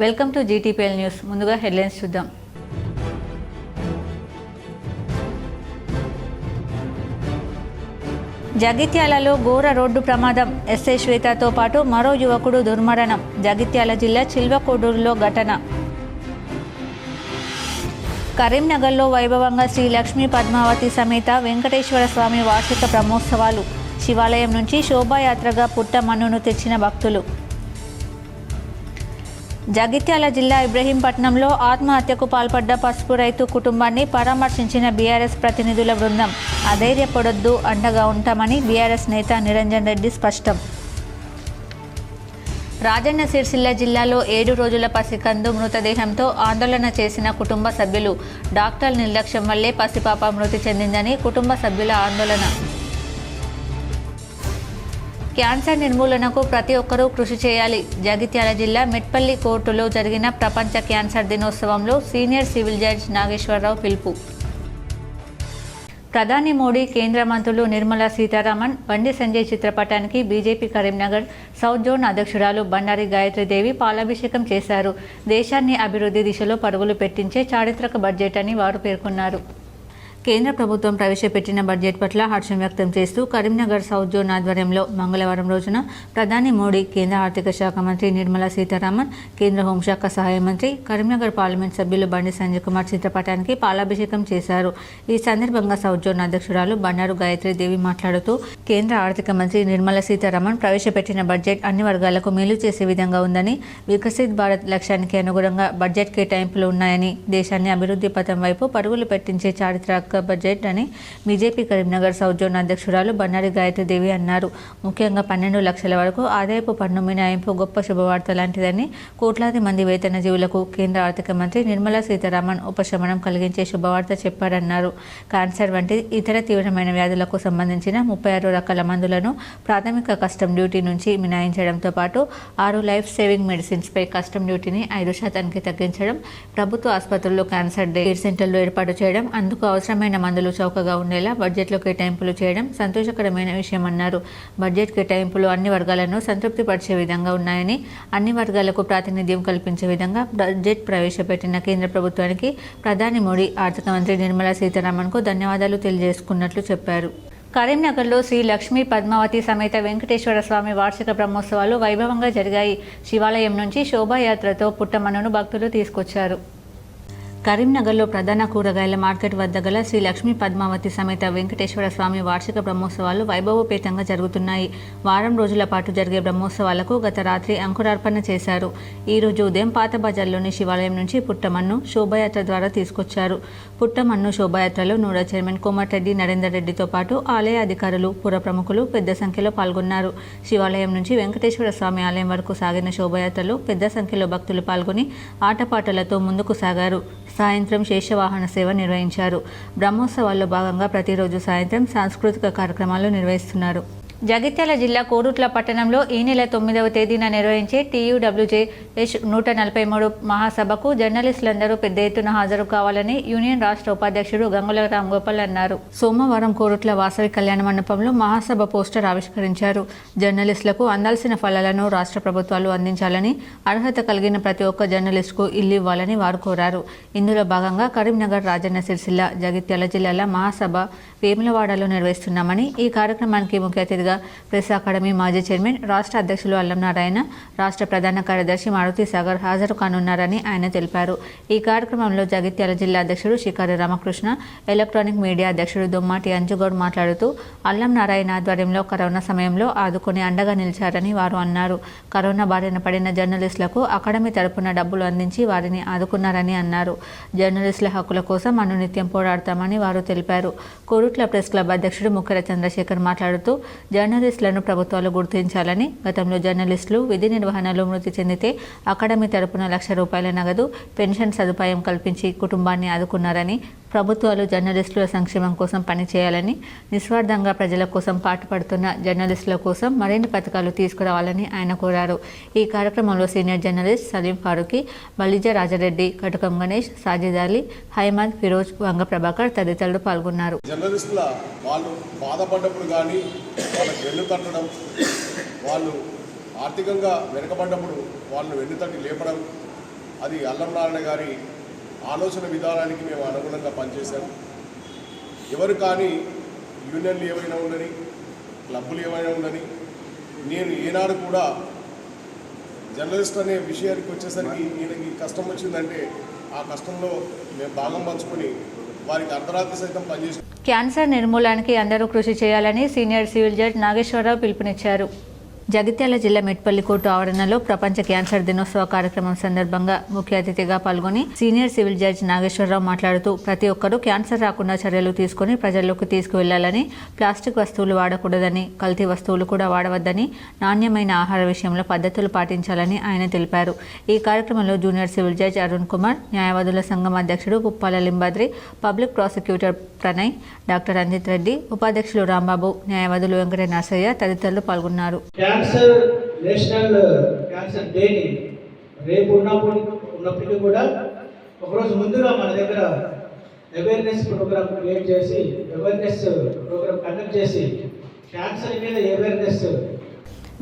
Welcome to GTPL news. ముందుగా headlines చూద్దాం. జగిత్యాలలో ఘోర రోడ్డు ప్రమాదం. ఎస్ఐ శ్వేతతో పాటు మరో యువకుడు దుర్మరణం. జగిత్యాల జిల్లా చిల్వకోడూరులో ఘటన. కరీంనగర్లో వైభవంగా శ్రీ లక్ష్మీ పద్మావతి సమేత వెంకటేశ్వర స్వామి వార్షిక బ్రహ్మోత్సవాలు. శివాలయం నుంచి శోభాయాత్రగా పుట్ట మన్నును తెచ్చిన భక్తులు. జగిత్యాల జిల్లా ఇబ్రహీంపట్నంలో ఆత్మహత్యకు పాల్పడ్డ పసుపు రైతు కుటుంబాన్ని పరామర్శించిన బీఆర్ఎస్ ప్రతినిధుల బృందం. అధైర్యపడొద్దు, అండగా ఉంటామని బీఆర్ఎస్ నేత నిరంజన్ రెడ్డి స్పష్టం. రాజన్న సిరిసిల్ల జిల్లాలో 7 రోజుల పసికందు మృతదేహంతో ఆందోళన చేసిన కుటుంబ సభ్యులు. డాక్టర్ల నిర్లక్ష్యం వల్లే పసిపాప మృతి చెందిందని కుటుంబ సభ్యుల ఆందోళన. క్యాన్సర్ నిర్మూలనకు ప్రతి ఒక్కరూ కృషి చేయాలి. జగిత్యాల జిల్లా మెట్పల్లి కోర్టులో జరిగిన ప్రపంచ క్యాన్సర్ దినోత్సవంలో సీనియర్ సివిల్ జడ్జి నాగేశ్వరరావు పిలుపు. ప్రధాని మోడీ, కేంద్ర మంత్రులు నిర్మలా సీతారామన్, బండి సంజయ్ చిత్రపటానికి బీజేపీ కరీంనగర్ సౌత్ జోన్ అధ్యక్షురాలు బండారి గాయత్రీదేవి పాలాభిషేకం చేశారు. దేశాన్ని అభివృద్ధి దిశలో పరుగులు పెట్టించే చారిత్రక బడ్జెట్ అని వారు పేర్కొన్నారు. కేంద్ర ప్రభుత్వం ప్రవేశపెట్టిన బడ్జెట్ పట్ల హర్షం వ్యక్తం చేస్తూ కరీంనగర్ సౌత్ జోన్ ఆధ్వర్యంలో మంగళవారం రోజున ప్రధాని మోడీ, కేంద్ర ఆర్థిక శాఖ మంత్రి నిర్మలా సీతారామన్, కేంద్ర హోంశాఖ సహాయ మంత్రి, కరీంనగర్ పార్లమెంట్ సభ్యులు బండి సంజయ్ కుమార్ చిత్రపటానికి పాలాభిషేకం చేశారు. ఈ సందర్భంగా సౌత్ జోన్ అధ్యక్షురాలు బండారు గాయత్రీదేవి మాట్లాడుతూ, కేంద్ర ఆర్థిక మంత్రి నిర్మలా సీతారామన్ ప్రవేశపెట్టిన బడ్జెట్ అన్ని వర్గాలకు మేలు చేసే విధంగా ఉందని, వికసిత్ భారత్ లక్ష్యానికి అనుగుణంగా బడ్జెట్ కేటాయింపులు ఉన్నాయని, దేశాన్ని అభివృద్ధి పథం వైపు పరుగులు పెట్టించే చారిత్రక బడ్జెట్ అని బీజేపీ కరీంనగర్ సౌత్ జోన్ అధ్యక్షురాలు బండారి గాయత్రీదేవి అన్నారు. ముఖ్యంగా 12 లక్షల వరకు ఆదాయపు పన్ను మినహాయింపు గొప్ప శుభవార్త లాంటిదని, కోట్లాది మంది వేతన జీవులకు కేంద్ర ఆర్థిక మంత్రి నిర్మలా సీతారామన్ ఉపశమనం కలిగించే శుభవార్త చెప్పారన్నారు. క్యాన్సర్ వంటి ఇతర తీవ్రమైన వ్యాధులకు సంబంధించిన 36 రకాల మందులను ప్రాథమిక కస్టమ్ డ్యూటీ నుంచి మినహాయించడంతో పాటు 6 లైఫ్ సేవింగ్ మెడిసిన్స్పై కస్టమ్ డ్యూటీని 5% తగ్గించడం, ప్రభుత్వ ఆసుపత్రుల్లో క్యాన్సర్ కేర్ సెంటర్లు ఏర్పాటు చేయడం, అందుకు అవసరమైన మందులు చౌకగా ఉండేలా బడ్జెట్లో కేటాయింపులు చేయడం సంతోషకరమైన విషయమన్నారు. బడ్జెట్ కేటాయింపులు అన్ని వర్గాలను సంతృప్తిపరిచే విధంగా ఉన్నాయని, అన్ని వర్గాలకు ప్రాతినిధ్యం కల్పించే విధంగా బడ్జెట్ ప్రవేశపెట్టిన కేంద్ర ప్రభుత్వానికి ప్రధాని మోడీ, ఆర్థిక మంత్రి నిర్మలా సీతారామన్కు ధన్యవాదాలు తెలియజేసుకున్నట్లు చెప్పారు. కరీంనగర్లో శ్రీ లక్ష్మీ పద్మావతి సమేత వెంకటేశ్వర స్వామి వార్షిక బ్రహ్మోత్సవాలు వైభవంగా జరిగాయి. శివాలయం నుంచి శోభాయాత్రతో పుట్టమన్నును భక్తులు తీసుకొచ్చారు. కరీంనగర్లో ప్రధాన కూరగాయల మార్కెట్ వద్ద గల శ్రీ లక్ష్మీ పద్మావతి సమేత వెంకటేశ్వర స్వామి వార్షిక బ్రహ్మోత్సవాలు వైభవోపేతంగా జరుగుతున్నాయి. వారం రోజుల పాటు జరిగే బ్రహ్మోత్సవాలకు గత రాత్రి అంకురార్పణ చేశారు. ఈ రోజు ఉదయం పాత బజార్లోని శివాలయం నుంచి పుట్టమన్ను శోభాయాత్ర ద్వారా తీసుకొచ్చారు. పుట్టమన్ను శోభాయాత్రలో నూడా చైర్మన్ కోమటిరెడ్డి నరేందర్ రెడ్డితో పాటు ఆలయ అధికారులు, పుర ప్రముఖులు పెద్ద సంఖ్యలో పాల్గొన్నారు. శివాలయం నుంచి వెంకటేశ్వర స్వామి ఆలయం వరకు సాగిన శోభాయాత్రలో పెద్ద సంఖ్యలో భక్తులు పాల్గొని ఆటపాటలతో ముందుకు సాగారు. సాయంత్రం శేషవాహన సేవ నిర్వహించారు. బ్రహ్మోత్సవాల్లో భాగంగా ప్రతిరోజు సాయంత్రం సాంస్కృతిక కార్యక్రమాలు నిర్వహిస్తున్నారు. జగిత్యాల జిల్లా కోరుట్ల పట్టణంలో ఈ నెల 9వ తేదీన నిర్వహించే TUWJH 143 మహాసభకు జర్నలిస్టులందరూ పెద్ద ఎత్తున హాజరు కావాలని యూనియన్ రాష్ట్ర ఉపాధ్యక్షుడు గంగుల రాంగోపాల్ అన్నారు. సోమవారం కోరుట్ల వాసవి కళ్యాణ మండపంలో మహాసభ పోస్టర్ ఆవిష్కరించారు. జర్నలిస్టులకు అందాల్సిన ఫలాలను రాష్ట్ర ప్రభుత్వాలు అందించాలని, అర్హత కలిగిన ప్రతి ఒక్క జర్నలిస్టుకు ఇల్లు ఇవ్వాలని వారు కోరారు. ఇందులో భాగంగా కరీంనగర్, రాజన్న సిరిసిల్ల, జగిత్యాల జిల్లాల మహాసభ వేములవాడలో నిర్వహిస్తున్నామని, ఈ కార్యక్రమానికి ముఖ్య అతిథిగా ప్రెస్ అకాడమీ మాజీ చైర్మన్, రాష్ట్ర అధ్యక్షులు అల్లం నారాయణ, రాష్ట్ర ప్రధాన కార్యదర్శి మారుతి సాగర్ హాజరు కానున్నారని ఆయన తెలిపారు. ఈ కార్యక్రమంలో జగిత్యాల జిల్లా అధ్యక్షుడు శికారి రామకృష్ణ, ఎలక్ట్రానిక్ మీడియా అధ్యక్షుడు దొమ్మాటి అంజుగౌడ్ మాట్లాడుతూ, అల్లం నారాయణ ఆధ్వర్యంలో కరోనా సమయంలో ఆదుకొని అండగా నిలిచారని వారు అన్నారు. కరోనా బారిన పడిన జర్నలిస్టులకు అకాడమీ తరపున డబ్బులు అందించి వారిని ఆదుకున్నారని అన్నారు. జర్నలిస్టుల హక్కుల కోసం అనునిత్యం పోరాడతామని వారు తెలిపారు. కోరుట్ల ప్రెస్ క్లబ్ అధ్యక్షుడు ముఖ్యర చంద్రశేఖర్ మాట్లాడుతూ, జర్నలిస్టులను ప్రభుత్వాలు గుర్తించాలని, గతంలో జర్నలిస్టులు విధి నిర్వహణలో మృతి చెందితే అకాడమీ తరపున ₹1,00,000 నగదు పెన్షన్ సదుపాయం కల్పించి కుటుంబాన్ని ఆదుకున్నారని, ప్రభుత్వాలు జర్నలిస్టుల సంక్షేమం కోసం పనిచేయాలని, నిస్వార్థంగా ప్రజల కోసం పాటుపడుతున్న జర్నలిస్టుల కోసం మరిన్ని పథకాలు తీసుకురావాలని ఆయన కోరారు. ఈ కార్యక్రమంలో సీనియర్ జర్నలిస్ట్ సలీం ఫారూఖీ, బలిజ రాజారెడ్డి, కటకం గణేష్, సాజిద్ అలీ, హైమద్, ఫిరోజ్, వంగ ప్రభాకర్ తదితరులు పాల్గొన్నారు. జర్నలిస్టుల వాళ్ళు బాధపడ్డప్పుడు కానీ, వాళ్ళకి వెన్ను తట్టడం, వాళ్ళు ఆర్థికంగా వెనుకబడ్డప్పుడు వాళ్ళని వెన్ను తట్టి లేపడం, అది అల్లం నారాయణ గారి ఆలోచన విధానానికి మేము అనుగుణంగా పనిచేశాము. ఎవరు కానీ యూనియన్లు ఏమైనా ఉండని, క్లబ్బులు ఏమైనా ఉండని, నేను ఏనాడు కూడా జర్నలిస్ట్ అనే విషయానికి వచ్చేసరికి ఈయనకి కష్టం వచ్చిందంటే ఆ కష్టంలో మేము భాగం పంచుకొని వారికి అర్ధరాత్రి సైతం పనిచేసి క్యాన్సర్ నిర్మూలనకి అందరూ కృషి చేయాలని సీనియర్ సివిల్ జడ్జి నాగేశ్వరరావు పిలుపునిచ్చారు. జగిత్యాల జిల్లా మెట్పల్లి కోర్టు ఆవరణలో ప్రపంచ క్యాన్సర్ దినోత్సవ కార్యక్రమం సందర్భంగా ముఖ్య అతిథిగా పాల్గొని సీనియర్ సివిల్ జడ్జి నాగేశ్వరరావు మాట్లాడుతూ ప్రతి ఒక్కరూ క్యాన్సర్ రాకుండా చర్యలు తీసుకుని ప్రజల్లోకి తీసుకువెళ్లాలని, ప్లాస్టిక్ వస్తువులు వాడకూడదని, కల్తీ వస్తువులు కూడా వాడవద్దని, నాణ్యమైన ఆహార విషయంలో పద్ధతులు పాటించాలని ఆయన తెలిపారు. ఈ కార్యక్రమంలో junior civil judge Arun Kumar, న్యాయవాదుల సంఘం అధ్యక్షుడు Puppala Limbadri, public prosecutor Pranay, doctor Ranjit Reddy, ఉపాధ్యక్షులు రాంబాబు, న్యాయవాదులు వెంకట నరసయ్య తదితరులు పాల్గొన్నారు. క్యాన్సర్ నేషనల్ క్యాన్సర్ డేని రేపు ఉన్నప్పటికీ కూడా ఒకరోజు ముందుగా మన దగ్గర అవేర్నెస్ ప్రోగ్రామ్ క్రియేట్ చేసి, అవేర్నెస్ ప్రోగ్రామ్ కండక్ట్ చేసి క్యాన్సర్ మీద అవేర్నెస్.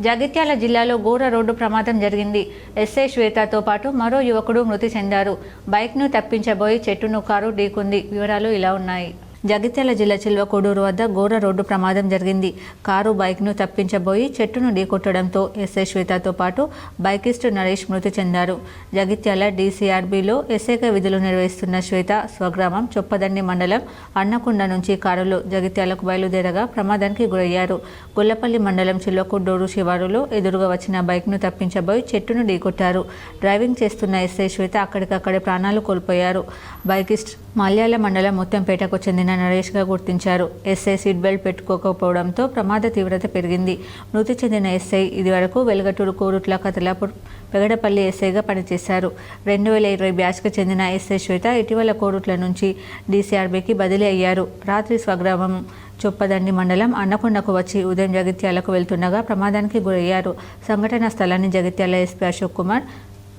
జగిత్యాల జిల్లాలో ఘోర రోడ్డు ప్రమాదం జరిగింది. ఎస్ఐ శ్వేతతో పాటు మరో యువకుడు మృతి చెందారు. బైక్ను తప్పించబోయి చెట్టును కారు ఢీకొంది. వివరాలు ఇలా ఉన్నాయి. జగిత్యాల జిల్లా చిల్వకోడూరు వద్ద ఘోర రోడ్డు ప్రమాదం జరిగింది. కారు బైక్ను తప్పించబోయి చెట్టును ఢీకొట్టడంతో ఎస్ఐ శ్వేతతో పాటు బైకిస్ట్ నరేష్ మృతి చెందారు. జగిత్యాల డీసీఆర్బీలో ఎస్ఐగా విధులు నిర్వహిస్తున్న శ్వేత స్వగ్రామం చొప్పదండి మండలం అన్నకొండ నుంచి కారులో జగిత్యాలకు బయలుదేరగా ప్రమాదానికి గురయ్యారు. గొల్లపల్లి మండలం చిల్వకోడూరు శివారులో ఎదురుగా వచ్చిన బైక్ను తప్పించబోయి చెట్టును ఢీకొట్టారు. డ్రైవింగ్ చేస్తున్న ఎస్ఐ శ్వేత అక్కడికక్కడే ప్రాణాలు కోల్పోయారు. బైకిస్ట్ మల్యాల మండలం ముత్తంపేటకు చెందిన నరేష్గా గుర్తించారు. ఎస్ఐ సీట్ బెల్ట్ పెట్టుకోకపోవడంతో ప్రమాద తీవ్రత పెరిగింది. మృతి చెందిన ఎస్ఐ ఇదివరకు వెలగటూరు, కోరుట్ల, కతలాపూర్, పెగడపల్లి ఎస్ఐగా పనిచేశారు. 2020 బ్యాచ్కు చెందిన ఎస్ఐ శ్వేత ఇటీవల కోరుట్ల నుంచి డీసీఆర్బీకి బదిలీ అయ్యారు. రాత్రి స్వగ్రామం చొప్పదండి మండలం అన్నకొండకు వచ్చి ఉదయం జగిత్యాలకు వెళ్తుండగా ప్రమాదానికి గురయ్యారు. సంఘటన స్థలాన్ని జగిత్యాల ఎస్పీ అశోక్ కుమార్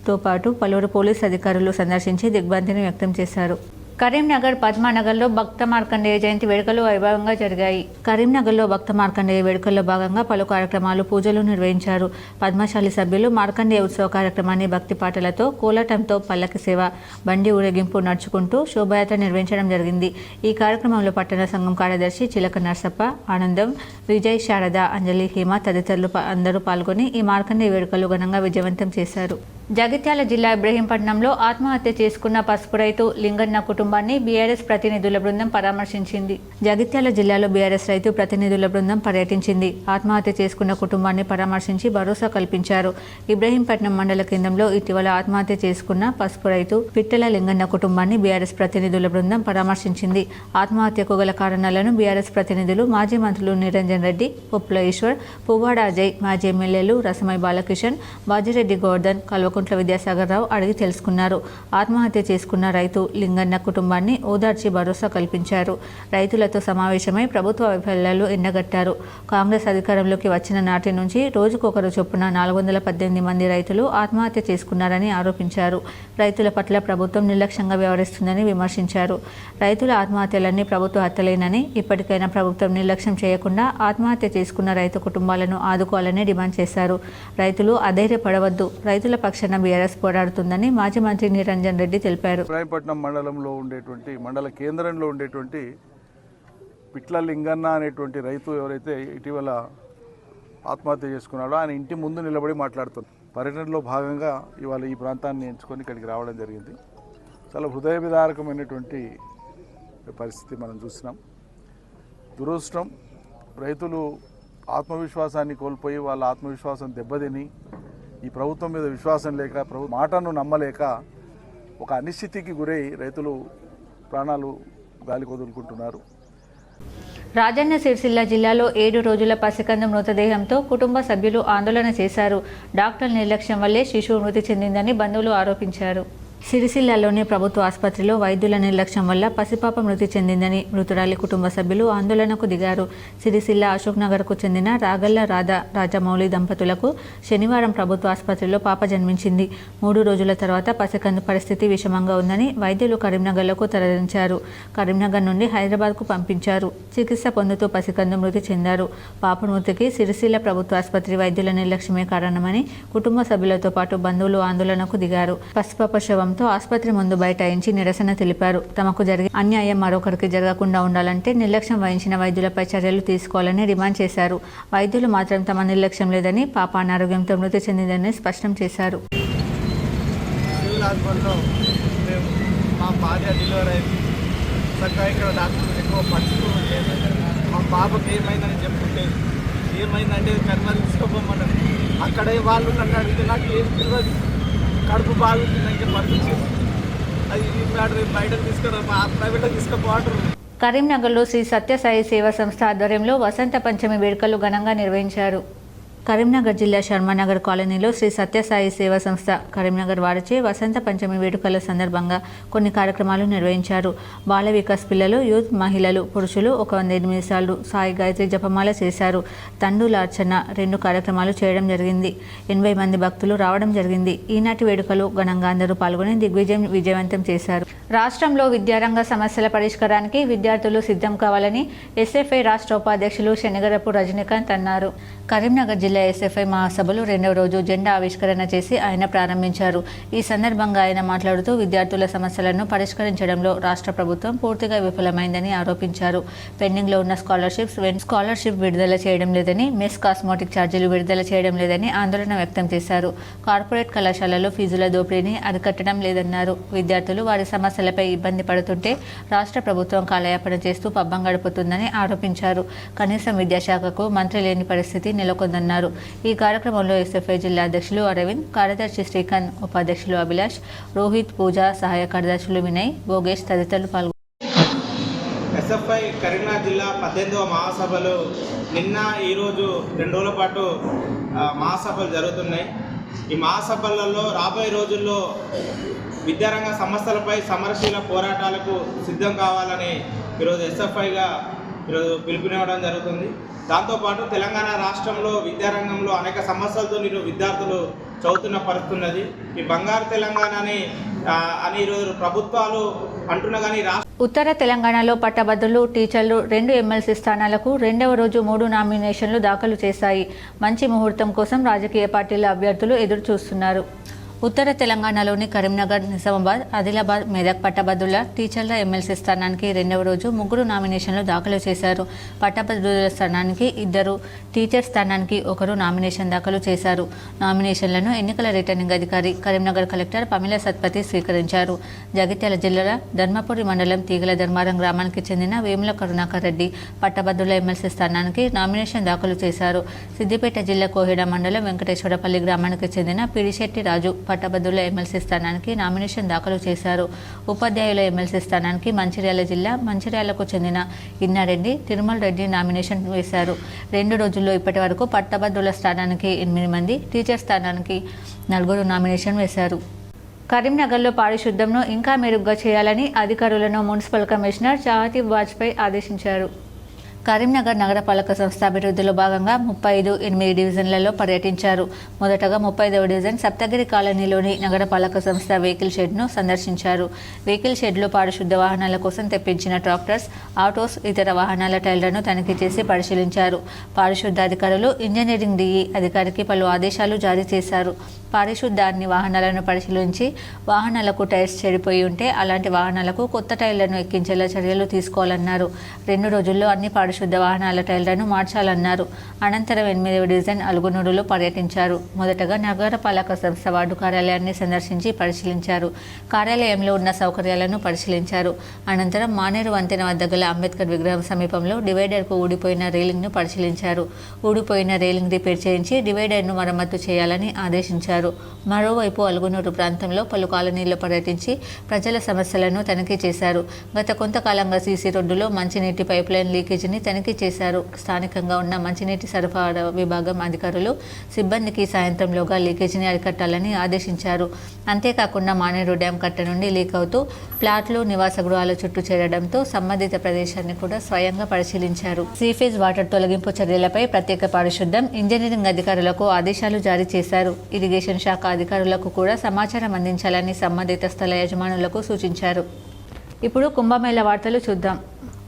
తో పాటు పలువురు పోలీసు అధికారులు సందర్శించి దిగ్భ్రాంతిని వ్యక్తం చేశారు. కరీంనగర్ పద్మానగర్లో భక్త మార్కండేయ జయంతి వేడుకలు వైభవంగా జరిగాయి. కరీంనగర్లో భక్త మార్కండేయ వేడుకల్లో భాగంగా పలు కార్యక్రమాలు, పూజలు నిర్వహించారు. పద్మశాలి సభ్యులు మార్కండేయ ఉత్సవ కార్యక్రమాన్ని భక్తి పాటలతో, కోలాటంతో, పల్లకి సేవ, బండి ఊరేగింపు నడుచుకుంటూ శోభయాత్ర నిర్వహించడం జరిగింది. ఈ కార్యక్రమంలో పట్టణ సంఘం కార్యదర్శి చిలక నర్సప్ప, ఆనందం, విజయ్, శారద, అంజలి, హేమ తదితరులు అందరూ పాల్గొని ఈ మార్కండేయ వేడుకలు ఘనంగా విజయవంతం చేశారు. జగిత్యాల జిల్లా ఇబ్రహీంపట్నంలో ఆత్మహత్య చేసుకున్న పసుపు రైతు లింగన్న కుటుంబాన్ని బీఆర్ఎస్ ప్రతినిధుల బృందం పరామర్శించింది. జగిత్యాల జిల్లాలో బీఆర్ఎస్ రైతు ప్రతినిధుల బృందం పర్యటించింది. ఆత్మహత్య చేసుకున్న కుటుంబాన్ని పరామర్శించి భరోసా కల్పించారు. ఇబ్రహీంపట్నం మండల కేంద్రంలో ఇటీవల ఆత్మహత్య చేసుకున్న పసుపు రైతు పిట్టల లింగన్న కుటుంబాన్ని బీఆర్ఎస్ ప్రతినిధుల బృందం పరామర్శించింది. ఆత్మహత్యకు గల కారణాలను బీఆర్ఎస్ ప్రతినిధులు మాజీ మంత్రులు నిరంజన్ రెడ్డి, పొప్పుల ఈశ్వర్, పువ్వాడ అజయ్, మాజీ ఎమ్మెల్యేలు రసమై బాలకిషన్, బాజిరెడ్డి గోవర్ధన్, కల్వకుంట్ల విద్యాసాగర్ రావు అడిగి తెలుసుకున్నారు. ఆత్మహత్య చేసుకున్న రైతు లింగన్న కుటుంబాన్ని ఓదార్చి భరోసా కల్పించారు. రైతులతో సమావేశమై ప్రభుత్వ వైఫల్యాలు ఎండగట్టారు. కాంగ్రెస్ అధికారంలోకి వచ్చిన నాటి నుంచి రోజుకొకరు చొప్పున 418 మంది రైతులు ఆత్మహత్య చేసుకున్నారని ఆరోపించారు. రైతుల పట్ల ప్రభుత్వం నిర్లక్ష్యంగా వ్యవహరిస్తుందని విమర్శించారు. రైతుల ఆత్మహత్యలన్నీ ప్రభుత్వ హత్యలేనని, ఇప్పటికైనా ప్రభుత్వం నిర్లక్ష్యం చేయకుండా ఆత్మహత్య చేసుకున్న రైతు కుటుంబాలను ఆదుకోవాలని డిమాండ్ చేశారు. రైతులు అధైర్యపడవద్దు, రైతుల పక్షాన బీఆర్ఎస్ పోరాడుతుందని మాజీ మంత్రి నిరంజన్ రెడ్డి తెలిపారు. ఇబ్రాహీంపట్నం మండలంలో ఉండేటువంటి మండల కేంద్రంలో ఉండేటువంటి పిట్ల లింగన్న అనేటువంటి రైతు ఎవరైతే ఇటీవల ఆత్మహత్య చేసుకున్నాడో ఆయన ఇంటి ముందు నిలబడి మాట్లాడుతున్నారు. పర్యటనలో భాగంగా ఇవాళ ఈ ప్రాంతాన్ని ఎంచుకొని ఇక్కడికి రావడం జరిగింది. చాలా హృదయ విదారకమైనటువంటి పరిస్థితి మనం చూసినాం. దురదృష్టం, రైతులు ఆత్మవిశ్వాసాన్ని కోల్పోయి వాళ్ళ ఆత్మవిశ్వాసం దెబ్బతిని ఈ ప్రభుత్వం మీద విశ్వాసం లేక, మాటను నమ్మలేక ఒక అనిశ్చితికి గురై రైతులు ప్రాణాలు గాలికి వదులుకుంటున్నారు. రాజన్న సిరిసిల్ల జిల్లాలో 7 రోజుల పసికందు మృతదేహంతో కుటుంబ సభ్యులు ఆందోళన చేశారు. డాక్టర్ నిర్లక్ష్యం వల్లే శిశువు మృతి చెందిందని బంధువులు ఆరోపించారు. సిరిసిల్లలోని ప్రభుత్వ ఆసుపత్రిలో వైద్యుల నిర్లక్ష్యం వల్ల పసిపాప మృతి చెందిందని మృతురాలి కుటుంబ సభ్యులు ఆందోళనకు దిగారు. సిరిసిల్ల అశోక్ నగర్కు చెందిన రాగళ్ల రాజమౌళి దంపతులకు శనివారం ప్రభుత్వ ఆసుపత్రిలో పాప జన్మించింది. 3 రోజుల తర్వాత పసికందు పరిస్థితి విషమంగా ఉందని వైద్యులు కరీంనగర్లకు తరలించారు. కరీంనగర్ నుండి హైదరాబాద్కు పంపించారు. చికిత్స పొందుతూ పసికందు మృతి చెందారు. పాప మృతికి సిరిసిల్ల ప్రభుత్వ ఆసుపత్రి వైద్యుల నిర్లక్ష్యమే కారణమని కుటుంబ సభ్యులతో పాటు బంధువులు ఆందోళనకు దిగారు. పసిపాప శవంతో ఆసుపత్రి ముందు బైఠాయించి నిరసన తెలిపారు. తమకు జరిగే అన్యాయం మరొకరికి జరగకుండా ఉండాలంటే నిర్లక్ష్యం వహించిన వైద్యులపై చర్యలు తీసుకోవాలని డిమాండ్ చేశారు. వైద్యులు మాత్రం తమ నిర్లక్ష్యం లేదని, పాప అనారోగ్యంతో మృతి చెందిందని స్పష్టం చేశారు. సివిల్ హాస్పిటల్లో మేము మా భార్య డెలివరీ అయింది. చక్కగా ఇక్కడ డాక్టర్లు ఎక్కువ పట్టించుకోవట్లేదు. మా పాపకి ఏమైందని చెప్పుకుంటే ఏమైందంటే కర్మలు తీసుకోపోమన్నారు. అక్కడే వాళ్ళు నన్ను అడిగితే నాకు ఏం తెలియదు. కడుపు బాగుంటుందంటే పంపించేసి అది బయటకు తీసుకురా మా ప్రైవేట్లో తీసుకుపోవటరు. కరీంనగర్లో శ్రీ సత్యసాయి సేవా సంస్థ ఆధ్వర్యంలో వసంత పంచమి వేడుకలు ఘనంగా నిర్వహించారు. కరీంనగర్ జిల్లా శర్మానగర్ కాలనీలో శ్రీ సత్యసాయి సేవా సంస్థ కరీంనగర్ వారిచే వసంత పంచమి వేడుకల సందర్భంగా కొన్ని కార్యక్రమాలు నిర్వహించారు. బాల వికాస్ పిల్లలు, యూత్, మహిళలు, పురుషులు 108 సార్లు సాయి గాయత్రి జపమాల చేశారు. తండూలార్చన 2 కార్యక్రమాలు చేయడం జరిగింది. 80 మంది భక్తులు రావడం జరిగింది. ఈనాటి వేడుకలు ఘనంగా అందరూ పాల్గొని విజయవంతం చేశారు. రాష్ట్రంలో విద్యారంగ సమస్యల పరిష్కారానికి విద్యార్థులు సిద్ధం కావాలని ఎస్ఎఫ్ఐ రాష్ట్ర ఉపాధ్యక్షులు శనిగరపు రజనీకాంత్ అన్నారు. కరీంనగర్ జిల్లా ఎస్ఎఫ్ఐ మహాసభలు 2వ రోజు జెండా ఆవిష్కరణ చేసి ఆయన ప్రారంభించారు. ఈ సందర్భంగా ఆయన మాట్లాడుతూ విద్యార్థుల సమస్యలను పరిష్కరించడంలో రాష్ట్ర ప్రభుత్వం పూర్తిగా విఫలమైందని ఆరోపించారు. పెండింగ్లో ఉన్న స్కాలర్షిప్ విడుదల చేయడం లేదని, మెస్ కాస్మోటిక్ ఛార్జీలు విడుదల చేయడం లేదని ఆందోళన వ్యక్తం చేశారు. కార్పొరేట్ కళాశాలలో ఫీజుల దోపిడీని అరికట్టడం లేదన్నారు. విద్యార్థులు వారి సమస్యలపై ఇబ్బంది పడుతుంటే రాష్ట్ర ప్రభుత్వం కాలయాపన చేస్తూ పబ్బం గడుపుతుందని ఆరోపించారు. కనీసం విద్యాశాఖకు మంత్రి లేని పరిస్థితి నెలకొందన్నారు. ఈ కార్యక్రమంలో ఎస్ఎఫ్ఐ జిల్లా అధ్యక్షులు అరవింద్, కార్యదర్శి శ్రీకాంత్, ఉపాధ్యక్షులు అభిలాష్, రోహిత్, పూజ, సహాయ కార్యదర్శులు వినయ్, భోగేష్ తదితరులు పాల్గొన్నారు. ఎస్ఎఫ్ఐ కరీంనగర్ జిల్లా 18వ మహాసభలు నిన్న ఈరోజు 2 రోజుల పాటు మహాసభలు జరుగుతున్నాయి. ఈ మహాసభలలో రాబోయే రోజుల్లో విద్యారంగ సమస్యలపై సమరశీల పోరాటాలకు సిద్ధం కావాలని ఈరోజు ఎస్ఎఫ్ఐగా ఈరోజు పిలుపునివ్వడం జరుగుతుంది. దాంతోపాటు తెలంగాణ రాష్ట్రంలో విద్యారంగంలో అనేక సమస్యలతో విద్యార్థులు చదువుతున్న పరిస్థితున్నది. ఈ బంగారు తెలంగాణ అని ఈరోజు ప్రభుత్వాలు అంటున్నా కానీ ఉత్తర తెలంగాణలో పట్టభద్రులు, టీచర్లు 2 ఎమ్మెల్సీ స్థానాలకు 2వ రోజు 3 నామినేషన్లు దాఖలు చేశాయి. మంచి ముహూర్తం కోసం రాజకీయ పార్టీల అభ్యర్థులు ఎదురు చూస్తున్నారు. ఉత్తర తెలంగాణలోని కరీంనగర్, నిజామాబాద్, ఆదిలాబాద్, మెదక్ పట్టభద్రుల, టీచర్ల ఎమ్మెల్సీ స్థానానికి 2వ రోజు 3 నామినేషన్లు దాఖలు చేశారు. పట్టభద్రుల స్థానానికి 2, టీచర్ స్థానానికి 1 నామినేషన్ దాఖలు చేశారు. నామినేషన్లను ఎన్నికల రిటర్నింగ్ అధికారి కరీంనగర్ కలెక్టర్ పమిల సత్పతి స్వీకరించారు. జగిత్యాల జిల్లా ధర్మపురి మండలం తీగల ధర్మారం గ్రామానికి చెందిన వేముల కరుణాకర్ రెడ్డి పట్టభద్రుల ఎమ్మెల్సీ స్థానానికి నామినేషన్ దాఖలు చేశారు. సిద్దిపేట జిల్లా కోహెడ మండలం వెంకటేశ్వరపల్లి గ్రామానికి చెందిన పిడిశెట్టి రాజు పట్టభద్రుల ఎమ్మెల్సీ స్థానానికి నామినేషన్ దాఖలు చేశారు. ఉపాధ్యాయుల ఎమ్మెల్సీ స్థానానికి మంచిర్యాల జిల్లా మంచిర్యాలకు చెందిన ఇన్నారెడ్డి, తిరుమల రెడ్డి నామినేషన్ వేశారు. 2 రోజుల్లో ఇప్పటి వరకు పట్టభద్రుల స్థానానికి 8 మంది, టీచర్ స్థానానికి 4 నామినేషన్ వేశారు. కరీంనగర్లో పారిశుద్ధ్యంను ఇంకా మెరుగ్గా చేయాలని అధికారులను మున్సిపల్ కమిషనర్ చాహతి వాజ్పేయి ఆదేశించారు. కరీంనగర్ నగరపాలక సంస్థ అభివృద్ధిలో భాగంగా 35 డివిజన్లలో పర్యటించారు. మొదటగా 35వ డివిజన్ సప్తగిరి కాలనీలోని నగరపాలక సంస్థ వెహికల్ షెడ్ను సందర్శించారు. వెహికల్ షెడ్లో పారిశుద్ధ వాహనాల కోసం తెప్పించిన ట్రాక్టర్స్, ఆటోస్, ఇతర వాహనాల టైర్లను తనిఖీ చేసి పరిశీలించారు. పారిశుద్ధ అధికారులు ఇంజనీరింగ్ డిఈ అధికారికి పలు ఆదేశాలు జారీ చేశారు. పారిశుద్ధ అన్ని వాహనాలను పరిశీలించి వాహనాలకు టైర్స్ చెడిపోయి ఉంటే అలాంటి వాహనాలకు కొత్త టైర్లను ఎక్కించేలా చర్యలు తీసుకోవాలన్నారు. 2 రోజుల్లో అన్ని పారిశుద్ధ వాహనాల టైర్లను మార్చాలన్నారు. అనంతరం 8వ డివిజన్ అలుగునూరులో పర్యటించారు. మొదటగా నగరపాలక సంస్థ వార్డు కార్యాలయాన్ని సందర్శించి పరిశీలించారు. కార్యాలయంలో ఉన్న సౌకర్యాలను పరిశీలించారు. అనంతరం మానేరు వంతెన వద్ద గల అంబేద్కర్ విగ్రహం సమీపంలో డివైడర్కు ఊడిపోయిన రైలింగ్ను పరిశీలించారు. ఊడిపోయిన రైలింగ్ రిపేర్ చేయించి డివైడర్ను మరమ్మతు చేయాలని ఆదేశించారు. పరిశీలించారు. మరోవైపు అలుగునూరు ప్రాంతంలో పలు కాలనీల్లో పర్యటించి ప్రజల సమస్యలను తనిఖీ చేశారు. గత కొంతకాలంగా సీసీ రోడ్డులో మంచినీటి పైప్లైన్ లీకేజీని తనిఖీ చేశారు. స్థానికంగా ఉన్న మంచినీటి సరఫరా విభాగం అధికారులు సిబ్బందికి సాయంత్రంలోగా లీకేజీని అరికట్టాలని ఆదేశించారు. అంతేకాకుండా మానేరు డ్యాం కట్ట నుండి లీక్ అవుతూ ప్లాట్లు, నివాస గృహాల చుట్టూ చేరడంతో సంబంధిత ప్రదేశాన్ని కూడా స్వయంగా పరిశీలించారు. సీఫేజ్ వాటర్ తొలగింపు చర్యలపై ప్రత్యేక పారిశుద్ధ్యం, ఇంజనీరింగ్ అధికారులకు ఆదేశాలు జారీ చేశారు. ఇరిగేషన్ శాఖ అధికారులకు కూడా సమాచారం అందించాలని సంబంధిత స్థల యజమానులకు సూచించారు. ఇప్పుడు కుంభమేళా వార్తలు చూద్దాం.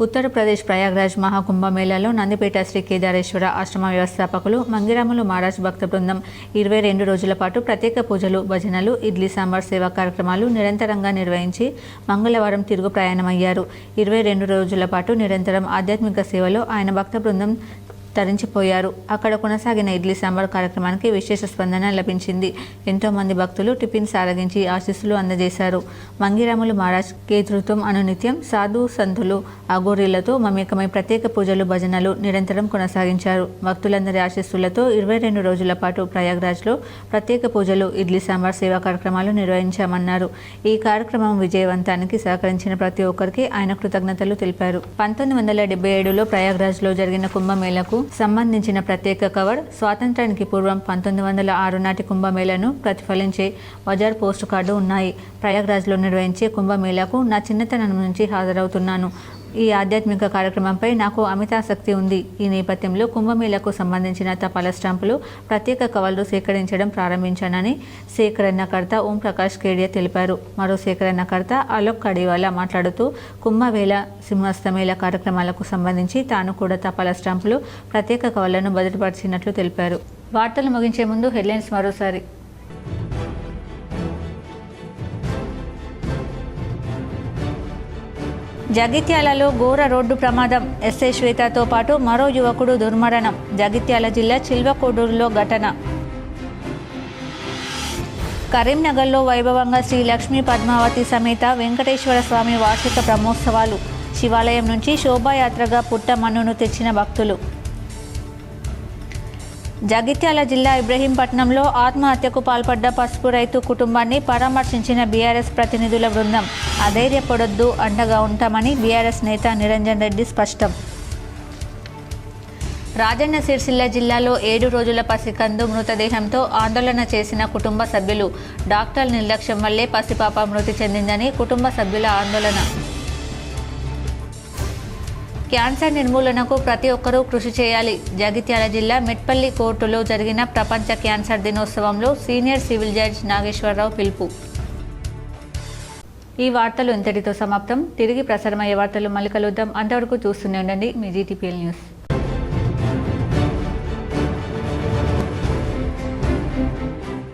ఉత్తరప్రదేశ్ ప్రయాగ్రాజ్ మహాకుంభమేళాలో నందిపేట శ్రీ కేదారేశ్వర ఆశ్రమ వ్యవస్థాపకులు మంగిరాములు మహారాజ్ భక్త బృందం 22 రోజుల పాటు ప్రత్యేక పూజలు, భజనలు, ఇడ్లీ సాంబార్ సేవా కార్యక్రమాలు నిరంతరంగా నిర్వహించి మంగళవారం తిరుగు ప్రయాణమయ్యారు. 22 రోజుల పాటు నిరంతరం ఆధ్యాత్మిక సేవలో ఆయన భక్త బృందం తరించిపోయారు. అక్కడ కొనసాగిన ఇడ్లీ సాంబార్ కార్యక్రమానికి విశేష స్పందన లభించింది. ఎంతోమంది భక్తులు టిఫిన్ సారగించి ఆశీస్సులు అందజేశారు. మంగిరాములు మహారాజ్ కేతృత్వం అనునిత్యం సాధు సంతులు అఘోరీలతో మమేకమై ప్రత్యేక పూజలు, భజనలు నిరంతరం కొనసాగించారు. భక్తులందరి ఆశీస్సులతో 22 రోజుల పాటు ప్రయాగ్రాజ్లో ప్రత్యేక పూజలు, ఇడ్లీ సాంబార్ సేవా కార్యక్రమాలు నిర్వహించామన్నారు. ఈ కార్యక్రమం విజయవంతానికి సహకరించిన ప్రతి ఒక్కరికి ఆయన కృతజ్ఞతలు తెలిపారు. 1977లో ప్రయాగ్రాజ్లో జరిగిన కుంభమేళాకు సంబంధించిన ప్రత్యేక కవర్, స్వాతంత్రానికి పూర్వం 1906 నాటి కుంభమేళాను ప్రతిఫలించే బజార్ పోస్టు కార్డు ఉన్నాయి. ప్రయాగ్రాజ్లో నిర్వహించే కుంభమేళాకు నా చిన్నతనం నుంచి హాజరవుతున్నాను. ఈ ఆధ్యాత్మిక కార్యక్రమంపై నాకు అమితాసక్తి ఉంది. ఈ నేపథ్యంలో కుంభమేళాకు సంబంధించిన తపాలా స్టాంపులు, ప్రత్యేక కవర్లు సేకరించడం ప్రారంభించానని సేకరణకర్త ఓం ప్రకాష్ కేడియా తెలిపారు. మరో సేకరణకర్త అలోక్ కడివాలా మాట్లాడుతూ కుంభమేళా, సింహస్తమేళా కార్యక్రమాలకు సంబంధించి తాను కూడా తపాలా స్టాంపులు, ప్రత్యేక కవర్లను భద్రపరిచినట్లు తెలిపారు. వార్తలు ముగించే ముందు హెడ్లైన్స్ మరోసారి. జగిత్యాలలో ఘోర రోడ్డు ప్రమాదం, ఎస్ఐ శ్వేతతో పాటు మరో యువకుడు దుర్మరణం. జగిత్యాల జిల్లా చిల్వకోడూరులో ఘటన. కరీంనగర్లో వైభవంగా శ్రీ లక్ష్మీ పద్మావతి సమేత వెంకటేశ్వర స్వామి వార్షిక బ్రహ్మోత్సవాలు. శివాలయం నుంచి శోభాయాత్రగా పుట్ట మన్నును తెచ్చిన భక్తులు. జగిత్యాల జిల్లా ఇబ్రహీంపట్నంలో ఆత్మహత్యకు పాల్పడ్డ పసుపు రైతు కుటుంబాన్ని పరామర్శించిన బీఆర్ఎస్ ప్రతినిధుల బృందం. అధైర్యపడొద్దు, అండగా ఉంటామని బీఆర్ఎస్ నేత నిరంజన్ రెడ్డి స్పష్టం. రాజన్న సిరిసిల్ల జిల్లాలో 7 రోజుల పసికందు మృతదేహంతో ఆందోళన చేసిన కుటుంబ సభ్యులు. డాక్టర్ నిర్లక్ష్యం వల్లే పసిపాప మృతి చెందిందని కుటుంబ సభ్యుల ఆందోళన. క్యాన్సర్ నిర్మూలనకు ప్రతి ఒక్కరూ కృషి చేయాలి. జగిత్యాల జిల్లా మెట్పల్లి కోర్టులో జరిగిన ప్రపంచ క్యాన్సర్ దినోత్సవంలో సీనియర్ సివిల్ జడ్జ్ నాగేశ్వరరావు పిలుపు. ఈ వార్తలు ఇంతటితో సమాప్తం. తిరిగి ప్రసారమయ్యే వార్తలు మళ్ళీ కలుద్దాం. అంతవరకు చూస్తూనే ఉండండి మీ జీటీపీఎల్ న్యూస్.